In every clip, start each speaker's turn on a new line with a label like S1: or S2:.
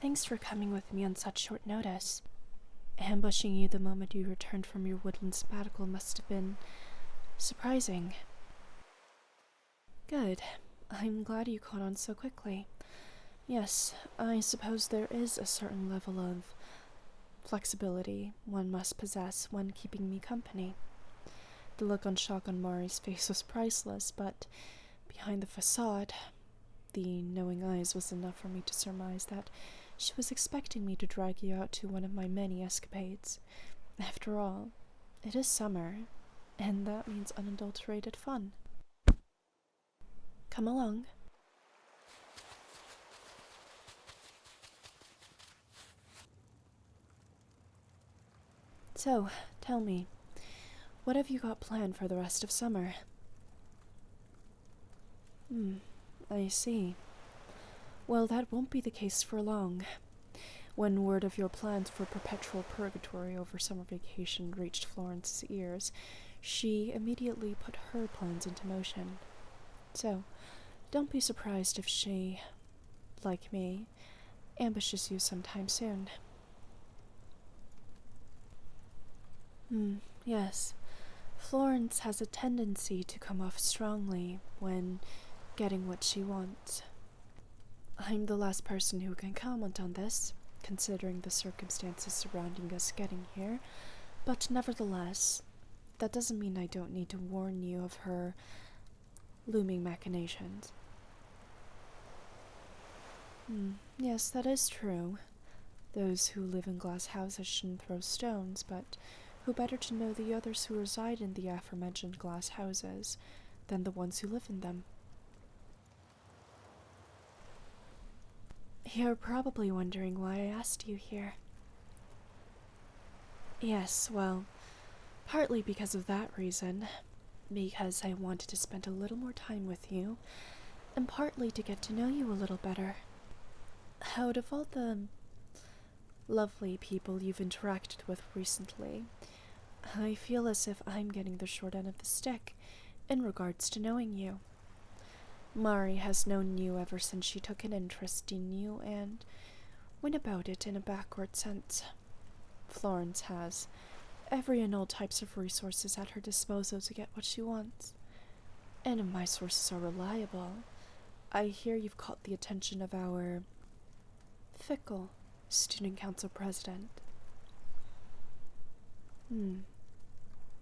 S1: Thanks for coming with me on such short notice. Ambushing you the moment you returned from your woodland sabbatical must have been surprising. Good. I'm glad you caught on so quickly. Yes, I suppose there is a certain level of flexibility one must possess when keeping me company. The look on shock on Mari's face was priceless, but behind the facade, the knowing eyes was enough for me to surmise that she was expecting me to drag you out to one of my many escapades. After all, it is summer, and that means unadulterated fun. Come along. So, tell me, what have you got planned for the rest of summer? I see. Well, that won't be the case for long. When word of your plans for perpetual purgatory over summer vacation reached Florence's ears, she immediately put her plans into motion. So, don't be surprised if she, like me, ambushes you sometime soon. Yes. Florence has a tendency to come off strongly when getting what she wants. I'm the last person who can comment on this, considering the circumstances surrounding us getting here, but nevertheless, that doesn't mean I don't need to warn you of her looming machinations. Yes, that is true. Those who live in glass houses shouldn't throw stones, but who better to know the others who reside in the aforementioned glass houses than the ones who live in them? You're probably wondering why I asked you here. Yes, well, partly because of that reason, because I wanted to spend a little more time with you, and partly to get to know you a little better. Out of all the lovely people you've interacted with recently, I feel as if I'm getting the short end of the stick in regards to knowing you. Mari has known you ever since she took an interest in you and went about it in a backward sense. Florence has every and all types of resources at her disposal to get what she wants. And if my sources are reliable, I hear you've caught the attention of our fickle student council president.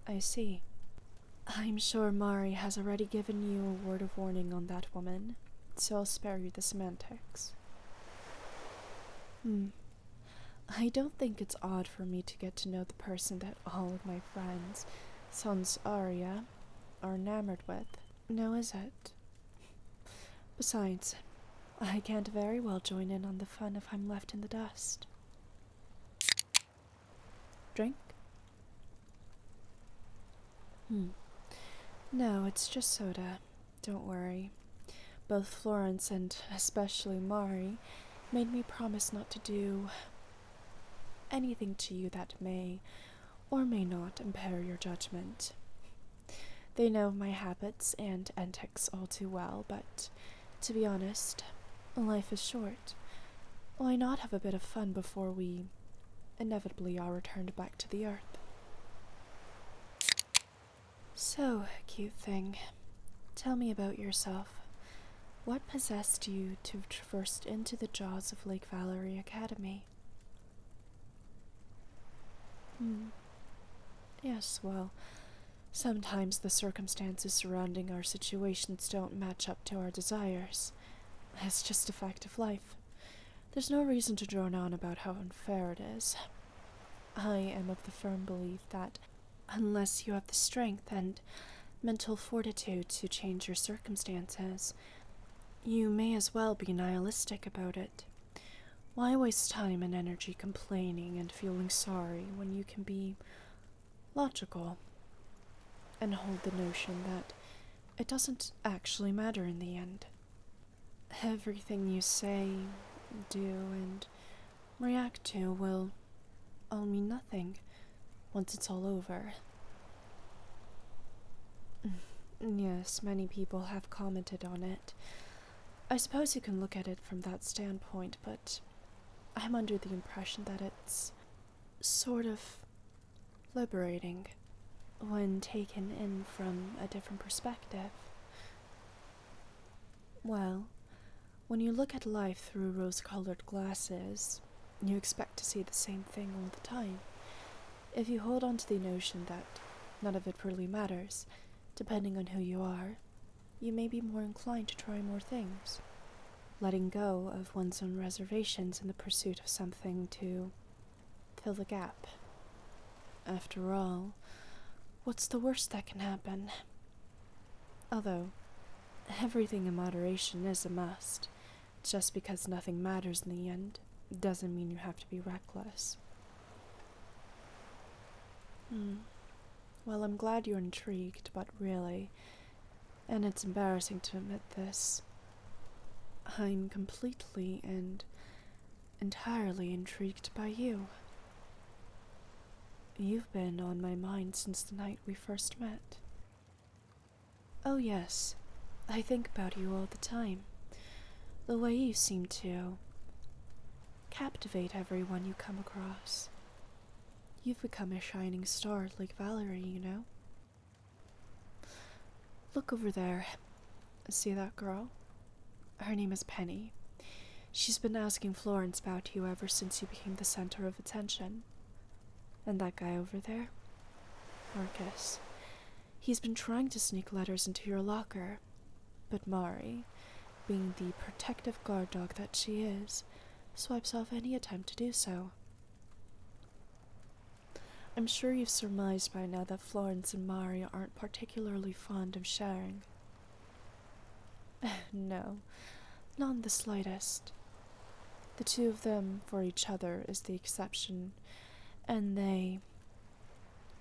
S1: I see. I'm sure Mari has already given you a word of warning on that woman, so I'll spare you the semantics. I don't think it's odd for me to get to know the person that all of my friends, sans aria, are enamored with. No, is it? Besides, I can't very well join in on the fun if I'm left in the dust. Drink? No, it's just soda. Don't worry. Both Florence and especially Mari made me promise not to do anything to you that may or may not impair your judgment. They know my habits and antics all too well, but to be honest, life is short. Why not have a bit of fun before we inevitably are returned back to the earth? So, cute thing, tell me about yourself. What possessed you to have traversed into the jaws of Lake Valerie Academy? Yes, well, sometimes the circumstances surrounding our situations don't match up to our desires. It's just a fact of life. There's no reason to drone on about how unfair it is. I am of the firm belief that unless you have the strength and mental fortitude to change your circumstances, you may as well be nihilistic about it. Why waste time and energy complaining and feeling sorry when you can be logical and hold the notion that it doesn't actually matter in the end? Everything you say, do, and react to will all mean nothing once it's all over. Yes, many people have commented on it. I suppose you can look at it from that standpoint, but I'm under the impression that it's sort of liberating when taken in from a different perspective. Well, when you look at life through rose-colored glasses, you expect to see the same thing all the time. If you hold on to the notion that none of it really matters, depending on who you are, you may be more inclined to try more things, letting go of one's own reservations in the pursuit of something to fill the gap. After all, what's the worst that can happen? Although, everything in moderation is a must. Just because nothing matters in the end doesn't mean you have to be reckless. Well, I'm glad you're intrigued, but really, and it's embarrassing to admit this, I'm completely and entirely intrigued by you. You've been on my mind since the night we first met. Oh yes, I think about you all the time. The way you seem to captivate everyone you come across. You've become a shining star at Lake Valerie, you know? Look over there. See that girl? Her name is Penny. She's been asking Florence about you ever since you became the center of attention. And that guy over there? Marcus. He's been trying to sneak letters into your locker, but Mari, being the protective guard dog that she is, swipes off any attempt to do so. I'm sure you've surmised by now that Florence and Mari aren't particularly fond of sharing. No, not in the slightest. The two of them, for each other, is the exception, and they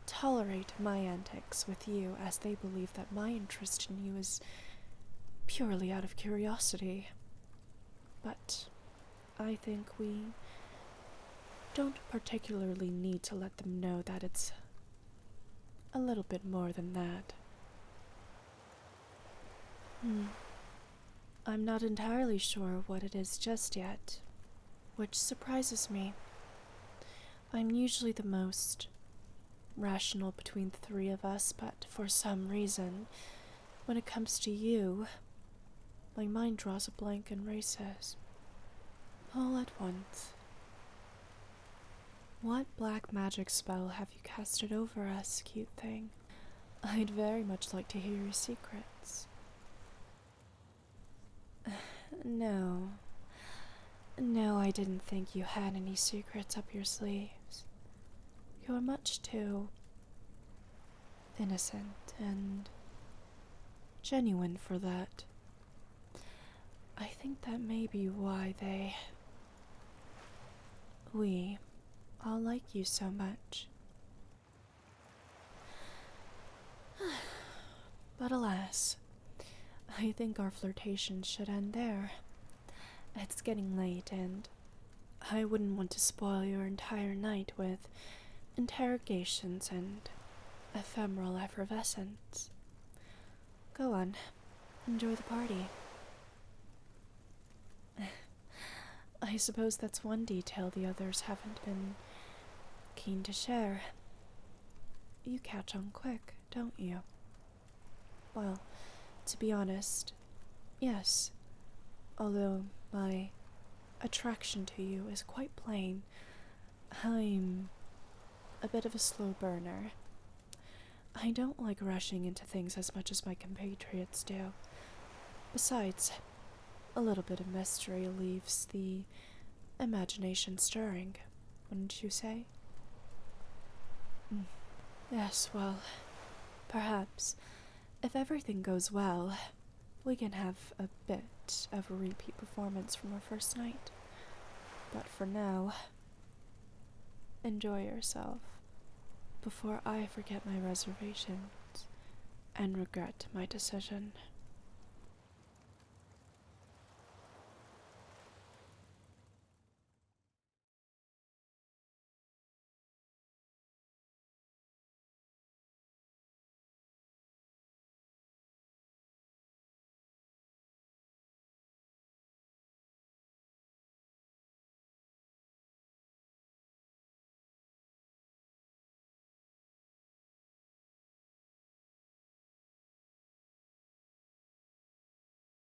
S1: tolerate my antics with you as they believe that my interest in you is purely out of curiosity. But I think we don't particularly need to let them know that it's a little bit more than that. I'm not entirely sure what it is just yet, which surprises me. I'm usually the most rational between the three of us, but for some reason, when it comes to you, my mind draws a blank and races. All at once. What black magic spell have you casted over us, cute thing? I'd very much like to hear your secrets. No, I didn't think you had any secrets up your sleeves. You're much too innocent and genuine for that. I think that may be why we all like you so much. But alas, I think our flirtation should end there. It's getting late, and I wouldn't want to spoil your entire night with interrogations and ephemeral effervescence. Go on, enjoy the party. I suppose that's one detail the others haven't been keen to share. You catch on quick, don't you? Well, to be honest, yes. Although my attraction to you is quite plain, I'm a bit of a slow burner. I don't like rushing into things as much as my compatriots do. Besides, a little bit of mystery leaves the imagination stirring, wouldn't you say? Yes, well, perhaps, if everything goes well, we can have a bit of a repeat performance from our first night. But for now, enjoy yourself before I forget my reservations and regret my decision.